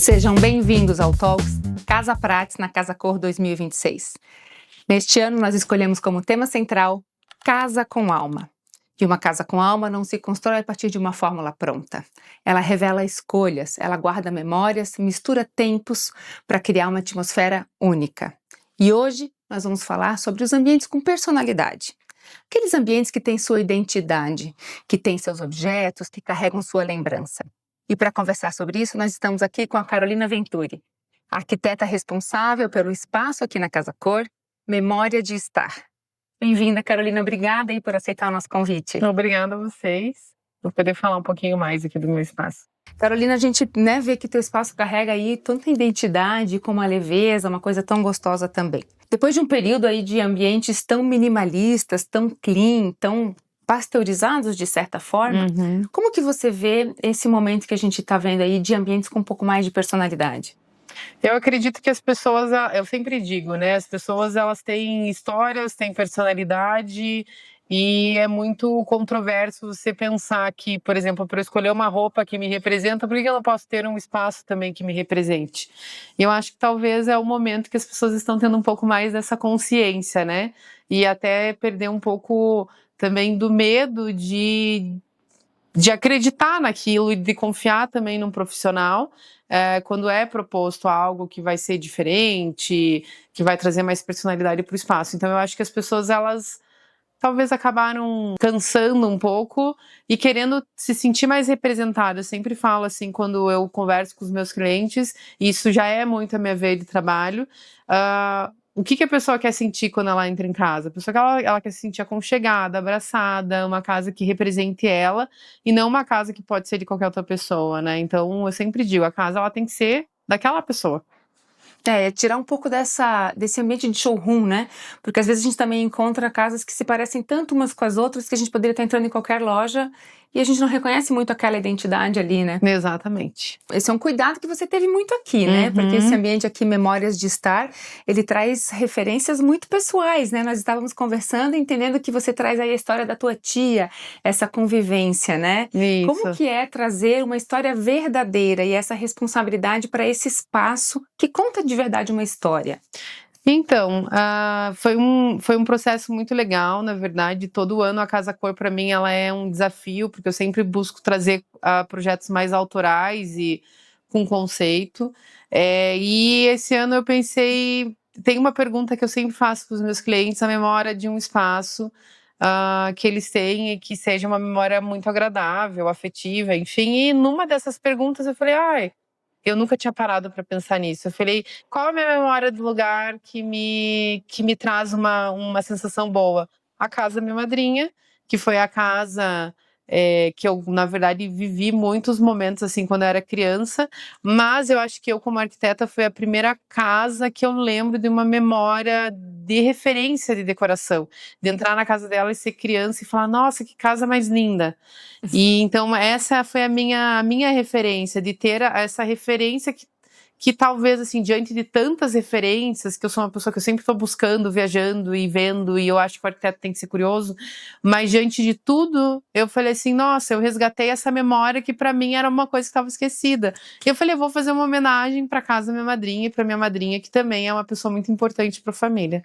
Sejam bem-vindos ao Talks Casa Prats na Casa Cor 2026. Neste ano, nós escolhemos como tema central Casa com Alma. E uma casa com alma não se constrói a partir de uma fórmula pronta. Ela revela escolhas, ela guarda memórias, mistura tempos para criar uma atmosfera única. E hoje nós vamos falar sobre os ambientes com personalidade. Aqueles ambientes que têm sua identidade, que têm seus objetos, que carregam sua lembrança. E para conversar sobre isso, nós estamos aqui com a Carolina Venturi, arquiteta responsável pelo espaço aqui na Casa Cor, Memória de Estar. Bem-vinda, Carolina. Obrigada aí por aceitar o nosso convite. Obrigada a vocês por poder falar um pouquinho mais aqui do meu espaço. Carolina, a gente vê que teu espaço carrega aí tanta identidade como a leveza, uma coisa tão gostosa também. Depois de um período aí de ambientes tão minimalistas, tão clean, tão pasteurizados de certa forma, como que você vê esse momento que a gente está vendo aí de ambientes com um pouco mais de personalidade? Eu acredito que as pessoas, eu sempre digo, né? As pessoas, elas têm histórias, têm personalidade e é muito controverso você pensar que, por exemplo, para eu escolher uma roupa que me representa, por que eu não posso ter um espaço também que me represente? E eu acho que talvez é o momento que as pessoas estão tendo um pouco mais dessa consciência, né? E até perder um pouco também do medo de acreditar naquilo e de confiar também num profissional quando é proposto algo que vai ser diferente, que vai trazer mais personalidade para o espaço. Então eu acho que as pessoas, elas talvez acabaram cansando um pouco e querendo se sentir mais representadas. Eu sempre falo assim, quando eu converso com os meus clientes, e isso já é muito a minha veia de trabalho, o que a pessoa quer sentir quando ela entra em casa? A pessoa que ela quer se sentir aconchegada, abraçada, uma casa que represente ela, e não uma casa que pode ser de qualquer outra pessoa, né? Então, eu sempre digo, a casa ela tem que ser daquela pessoa. Tirar um pouco desse ambiente de showroom, né? Porque às vezes a gente também encontra casas que se parecem tanto umas com as outras que a gente poderia estar entrando em qualquer loja e a gente não reconhece muito aquela identidade ali, né? Exatamente. Esse é um cuidado que você teve muito aqui, né? Porque esse ambiente aqui, Memórias de Estar, ele traz referências muito pessoais, né? Nós estávamos conversando, entendendo que você traz aí a história da tua tia, essa convivência, né? Isso. Como que é trazer uma história verdadeira e essa responsabilidade para esse espaço que conta de verdade uma história? Então, foi um processo muito legal, na verdade. Todo ano a Casa Cor, para mim, ela é um desafio, porque eu sempre busco trazer projetos mais autorais e com conceito. E esse ano eu pensei, tem uma pergunta que eu sempre faço para os meus clientes, a memória de um espaço que eles têm e que seja uma memória muito agradável, afetiva, enfim. E numa dessas perguntas eu falei, eu nunca tinha parado para pensar nisso. Eu falei, qual a minha memória do lugar que me traz uma sensação boa? A casa da minha madrinha, que foi a casa que eu, na verdade, vivi muitos momentos assim quando eu era criança, mas eu acho que eu, como arquiteta, foi a primeira casa que eu lembro de uma memória de referência de decoração, de entrar na casa dela e ser criança e falar, nossa, que casa mais linda. E então essa foi a minha referência, de ter essa referência que talvez, assim, diante de tantas referências, que eu sou uma pessoa que eu sempre estou buscando, viajando e vendo, e eu acho que o arquiteto tem que ser curioso, mas diante de tudo, eu falei assim, nossa, eu resgatei essa memória que para mim era uma coisa que estava esquecida. E eu falei, eu vou fazer uma homenagem para casa da minha madrinha e para minha madrinha, que também é uma pessoa muito importante para a família.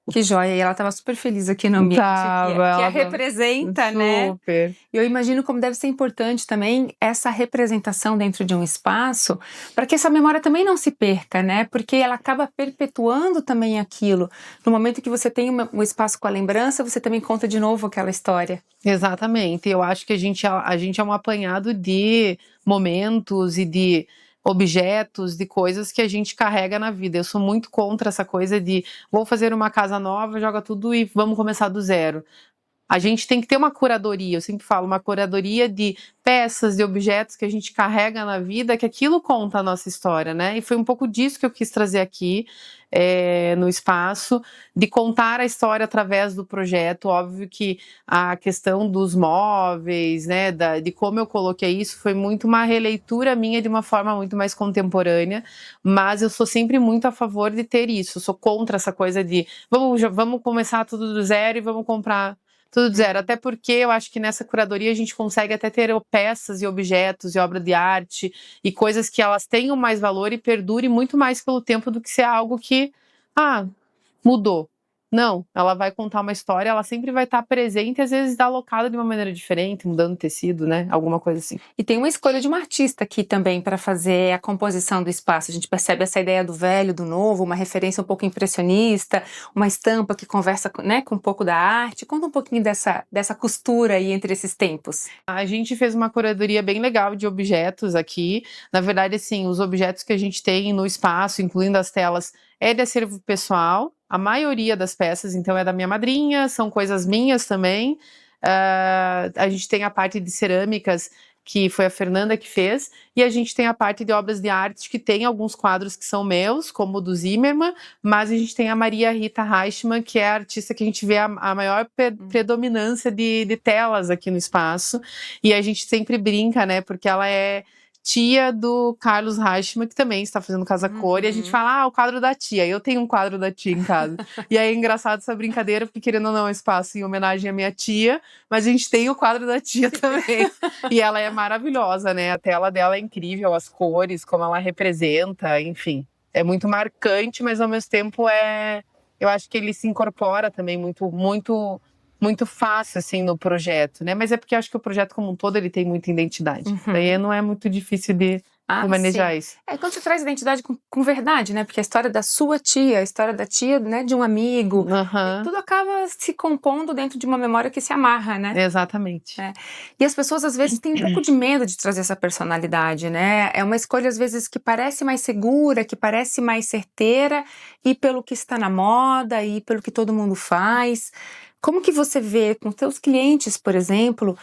Que joia, e ela estava super feliz aqui no ambiente, que a representa, né? Super. Eu imagino como deve ser importante também essa representação dentro de um espaço, para que essa memória também não se perca, né? Porque ela acaba perpetuando também aquilo. No momento que você tem um espaço com a lembrança, você também conta de novo aquela história. Exatamente, eu acho que a gente é um apanhado de momentos e de objetos, de coisas que a gente carrega na vida. Eu sou muito contra essa coisa de vou fazer uma casa nova, joga tudo e vamos começar do zero. A gente tem que ter uma curadoria, eu sempre falo, uma curadoria de peças, de objetos que a gente carrega na vida, que aquilo conta a nossa história, né? E foi um pouco disso que eu quis trazer aqui no espaço, de contar a história através do projeto. Óbvio que a questão dos móveis, né, de como eu coloquei isso, foi muito uma releitura minha de uma forma muito mais contemporânea, mas eu sou sempre muito a favor de ter isso, eu sou contra essa coisa de vamos começar tudo do zero e vamos comprar Tudo do zero, até porque eu acho que nessa curadoria a gente consegue até ter peças e objetos e obra de arte e coisas que elas tenham mais valor e perdurem muito mais pelo tempo do que ser algo que, mudou. Não, ela vai contar uma história, ela sempre vai estar presente, às vezes alocada de uma maneira diferente, mudando tecido, né? Alguma coisa assim. E tem uma escolha de uma artista aqui também para fazer a composição do espaço. A gente percebe essa ideia do velho, do novo, uma referência um pouco impressionista, uma estampa que conversa, né, com um pouco da arte. Conta um pouquinho dessa costura aí entre esses tempos. A gente fez uma curadoria bem legal de objetos aqui. Na verdade, assim, os objetos que a gente tem no espaço, incluindo as telas, é de acervo pessoal. A maioria das peças, então, é da minha madrinha, são coisas minhas também. A gente tem a parte de cerâmicas, que foi a Fernanda que fez, e a gente tem a parte de obras de arte, que tem alguns quadros que são meus, como o do Zimmermann, mas a gente tem a Maria Rita Reichmann, que é a artista que a gente vê a maior predominância de telas aqui no espaço, e a gente sempre brinca, né, porque ela é tia do Carlos Reichmann, que também está fazendo Casa Cor, e a gente fala, o quadro da tia. Eu tenho um quadro da tia em casa. E aí é engraçado essa brincadeira, porque querendo ou não é um espaço em homenagem à minha tia, mas a gente tem o quadro da tia também. E ela é maravilhosa, né? A tela dela é incrível, as cores, como ela representa, enfim. É muito marcante, mas ao mesmo tempo eu acho que ele se incorpora também muito fácil, assim, no projeto, né? Mas é porque eu acho que o projeto como um todo, ele tem muita identidade. Daí não é muito difícil de manejar isso. Quando você traz identidade com verdade, né? Porque a história da sua tia, a história da tia, né, de um amigo, tudo acaba se compondo dentro de uma memória que se amarra, né? Exatamente. E as pessoas, às vezes, têm um pouco de medo de trazer essa personalidade, né? É uma escolha, às vezes, que parece mais segura, que parece mais certeira, e pelo que está na moda, e pelo que todo mundo faz. Como que você vê com seus clientes, por exemplo,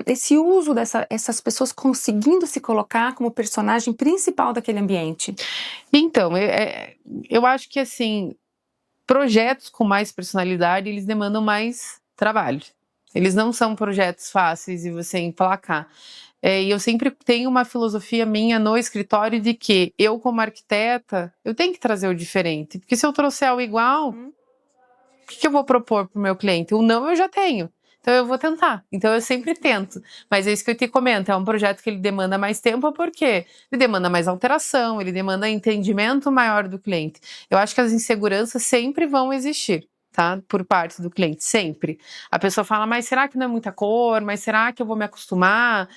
esse uso dessas pessoas conseguindo se colocar como personagem principal daquele ambiente? Então, eu acho que, assim, projetos com mais personalidade, eles demandam mais trabalho. Eles não são projetos fáceis de você emplacar. E eu sempre tenho uma filosofia minha no escritório de que eu, como arquiteta, eu tenho que trazer o diferente. Porque se eu trouxer o igual, o que eu vou propor para o meu cliente? O não eu já tenho. Então eu vou tentar. Então eu sempre tento. Mas é isso que eu te comento, é um projeto que ele demanda mais tempo, porque ele demanda mais alteração, ele demanda entendimento maior do cliente. Eu acho que as inseguranças sempre vão existir, tá? Por parte do cliente, sempre. A pessoa fala, mas será que não é muita cor? Mas será que eu vou me acostumar?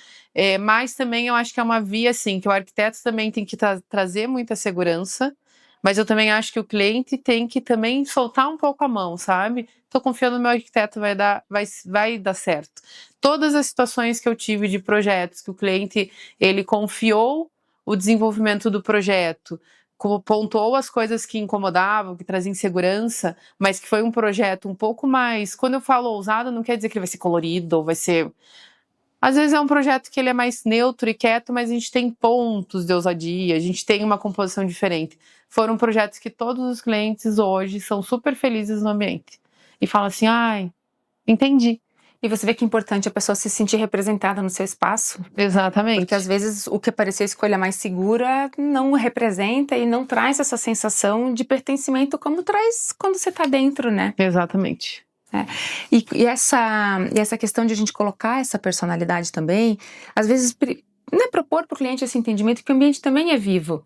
Mas também eu acho que é uma via, assim, que o arquiteto também tem que trazer muita segurança. Mas eu também acho que o cliente tem que também soltar um pouco a mão, sabe? Tô confiando no meu arquiteto, vai dar certo. Todas as situações que eu tive de projetos que o cliente, ele confiou o desenvolvimento do projeto, pontuou as coisas que incomodavam, que traziam insegurança, mas que foi um projeto um pouco mais... Quando eu falo ousado, não quer dizer que ele vai ser colorido ou vai ser... Às vezes é um projeto que ele é mais neutro e quieto, mas a gente tem pontos de ousadia, a gente tem uma composição diferente. Foram projetos que todos os clientes hoje são super felizes no ambiente. E falam assim, entendi. E você vê que é importante a pessoa se sentir representada no seu espaço. Exatamente. Porque às vezes o que parecia a escolha mais segura não representa e não traz essa sensação de pertencimento como traz quando você está dentro, né? Exatamente. E essa questão de a gente colocar essa personalidade também, às vezes, né, propor para o cliente esse entendimento que o ambiente também é vivo.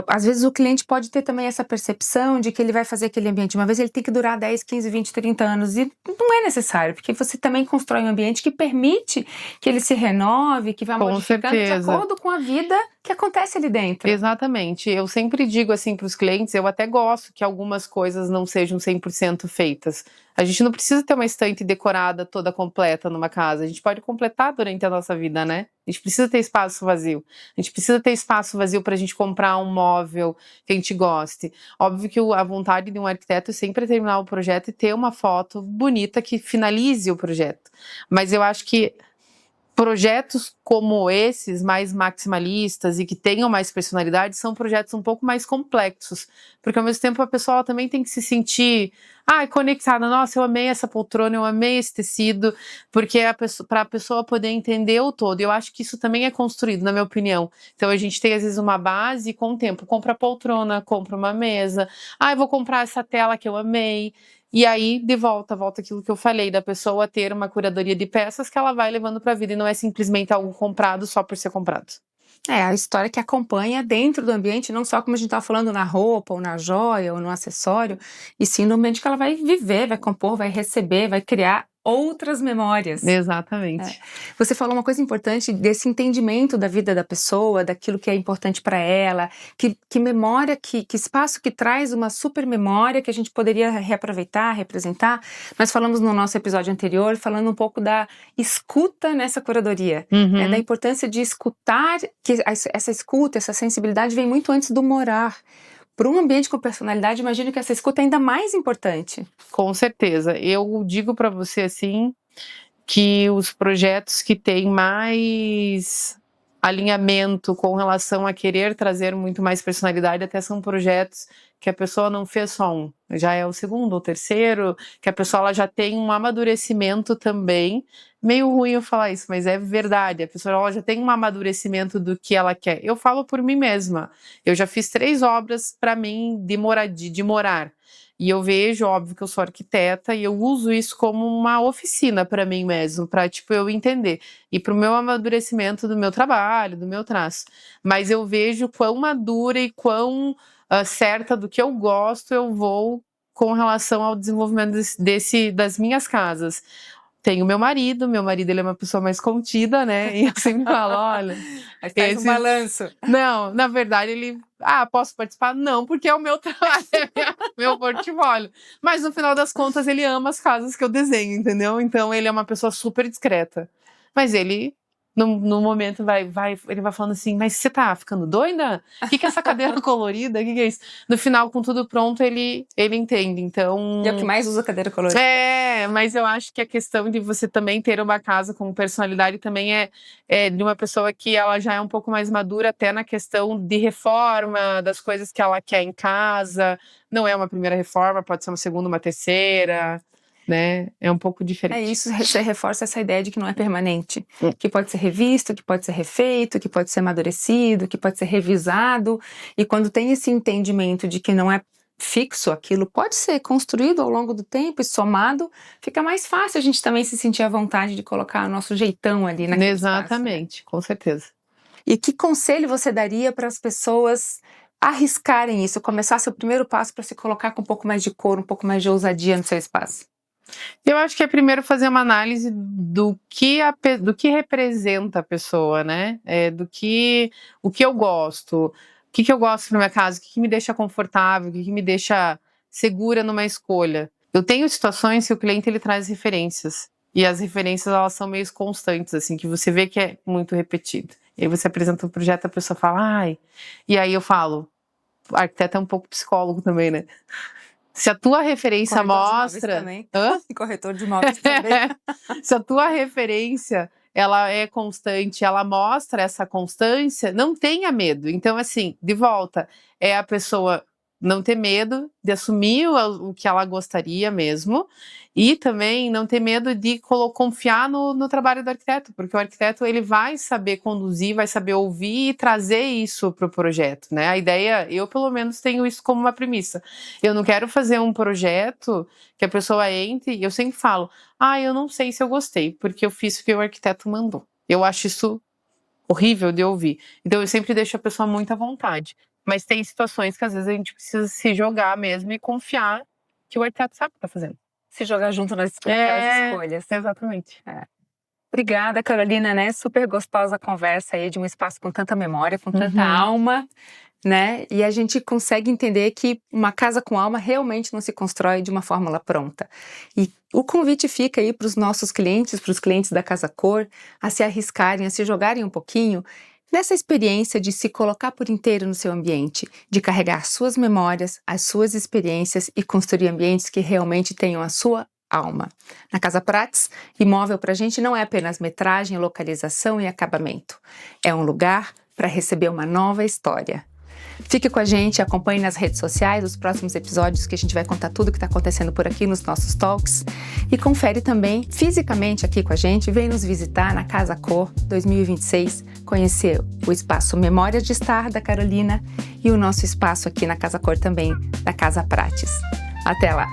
Às vezes o cliente pode ter também essa percepção de que ele vai fazer aquele ambiente uma vez, ele tem que durar 10, 15, 20, 30 anos, e não é necessário, porque você também constrói um ambiente que permite que ele se renove, que vá modificando de acordo com a vida que acontece ali dentro. Exatamente. Eu sempre digo assim para os clientes, eu até gosto que algumas coisas não sejam 100% feitas. A gente não precisa ter uma estante decorada toda completa numa casa. A gente pode completar durante a nossa vida, né? A gente precisa ter espaço vazio. A gente precisa ter espaço vazio para a gente comprar um móvel que a gente goste. Óbvio que a vontade de um arquiteto é sempre terminar o projeto e ter uma foto bonita que finalize o projeto. Mas eu acho que projetos como esses, mais maximalistas e que tenham mais personalidade, são projetos um pouco mais complexos, porque ao mesmo tempo a pessoa também tem que se sentir conectada. Nossa, eu amei essa poltrona, eu amei esse tecido, porque para a pessoa poder entender o todo. Eu acho que isso também é construído, na minha opinião. Então a gente tem às vezes uma base e com o tempo compra a poltrona, compra uma mesa, eu vou comprar essa tela que eu amei. E aí, volta aquilo que eu falei, da pessoa ter uma curadoria de peças que ela vai levando para a vida e não é simplesmente algo comprado só por ser comprado. É, a história que acompanha dentro do ambiente, não só como a gente está falando na roupa, ou na joia, ou no acessório, e sim no ambiente que ela vai viver, vai compor, vai receber, vai criar outras memórias. Exatamente. Você falou uma coisa importante desse entendimento da vida da pessoa, daquilo que é importante para ela, que memória, que espaço que traz uma super memória que a gente poderia reaproveitar, representar. Nós falamos no nosso episódio anterior, falando um pouco da escuta nessa curadoria, né, da importância de escutar, que essa escuta, essa sensibilidade vem muito antes do morar. Para um ambiente com personalidade, imagino que essa escuta é ainda mais importante. Com certeza. Eu digo para você assim que os projetos que têm mais alinhamento com relação a querer trazer muito mais personalidade até são projetos que a pessoa não fez só um, já é o segundo ou terceiro, que a pessoa ela já tem um amadurecimento também. Meio ruim eu falar isso, mas é verdade, a pessoa ela já tem um amadurecimento do que ela quer. Eu falo por mim mesma, eu já fiz 3 obras para mim de morar. E eu vejo, óbvio que eu sou arquiteta e eu uso isso como uma oficina para mim mesmo, para tipo eu entender e para o meu amadurecimento do meu trabalho, do meu traço. Mas eu vejo quão madura e quão certa do que eu gosto eu vou com relação ao desenvolvimento das minhas casas. Tenho meu marido ele é uma pessoa mais contida, né? E eu sempre falo, olha... Mas faz um balanço. Não, na verdade ele... posso participar? Não, porque é o meu trabalho, é meu portfólio. Mas no final das contas ele ama as casas que eu desenho, entendeu? Então ele é uma pessoa super discreta. Mas ele... No momento ele vai falando assim, mas você tá ficando doida? O que é essa cadeira colorida? O que é isso? No final, com tudo pronto, ele entende, então... E é o que mais usa cadeira colorida. Mas eu acho que a questão de você também ter uma casa com personalidade também é de uma pessoa que ela já é um pouco mais madura até na questão de reforma, das coisas que ela quer em casa. Não é uma primeira reforma, pode ser uma segunda, uma terceira... né? É um pouco diferente. É isso, você reforça essa ideia de que não é permanente, que pode ser revisto, que pode ser refeito, que pode ser amadurecido, que pode ser revisado, e quando tem esse entendimento de que não é fixo, aquilo pode ser construído ao longo do tempo e somado, fica mais fácil a gente também se sentir à vontade de colocar o nosso jeitão ali naquele Exatamente, espaço, né? Com certeza. E que conselho você daria para as pessoas arriscarem isso, começar seu primeiro passo para se colocar com um pouco mais de cor, um pouco mais de ousadia no seu espaço? Eu acho que é primeiro fazer uma análise do que representa a pessoa, né? O que eu gosto, o que eu gosto na minha casa, o que me deixa confortável, o que me deixa segura numa escolha. Eu tenho situações que o cliente ele traz referências e as referências elas são meio constantes, assim, que você vê que é muito repetido. E aí você apresenta um projeto, a pessoa fala, ai, e aí eu falo, o arquiteto é um pouco psicólogo também, né? Se a tua referência mostra... Corretor de imóveis também. Se a tua referência, ela é constante, ela mostra essa constância, não tenha medo. Então, assim, de volta, é a pessoa não ter medo de assumir o que ela gostaria mesmo e também não ter medo de confiar no trabalho do arquiteto, porque o arquiteto ele vai saber conduzir, vai saber ouvir e trazer isso para o projeto, né? A ideia, eu pelo menos tenho isso como uma premissa. Eu não quero fazer um projeto que a pessoa entre e eu sempre falo, eu não sei se eu gostei, porque eu fiz o que o arquiteto mandou. Eu acho isso horrível de ouvir. Então eu sempre deixo a pessoa muito à vontade. Mas tem situações que às vezes a gente precisa se jogar mesmo e confiar que o arquiteto sabe o que está fazendo. Se jogar junto nas escolhas. Exatamente. Obrigada, Carolina, né? Super gostosa a conversa aí de um espaço com tanta memória, com tanta alma, né? E a gente consegue entender que uma casa com alma realmente não se constrói de uma fórmula pronta. E o convite fica aí para os nossos clientes, para os clientes da Casa Cor, a se arriscarem, a se jogarem um pouquinho nessa experiência de se colocar por inteiro no seu ambiente, de carregar suas memórias, as suas experiências e construir ambientes que realmente tenham a sua alma. Na Casa Prats, imóvel para a gente não é apenas metragem, localização e acabamento. É um lugar para receber uma nova história. Fique com a gente, acompanhe nas redes sociais os próximos episódios que a gente vai contar tudo o que está acontecendo por aqui nos nossos talks e confere também fisicamente aqui com a gente, vem nos visitar na Casa Cor 2026, conhecer o espaço Memórias de Estar da Carolina e o nosso espaço aqui na Casa Cor também, da Casa Prates. Até lá!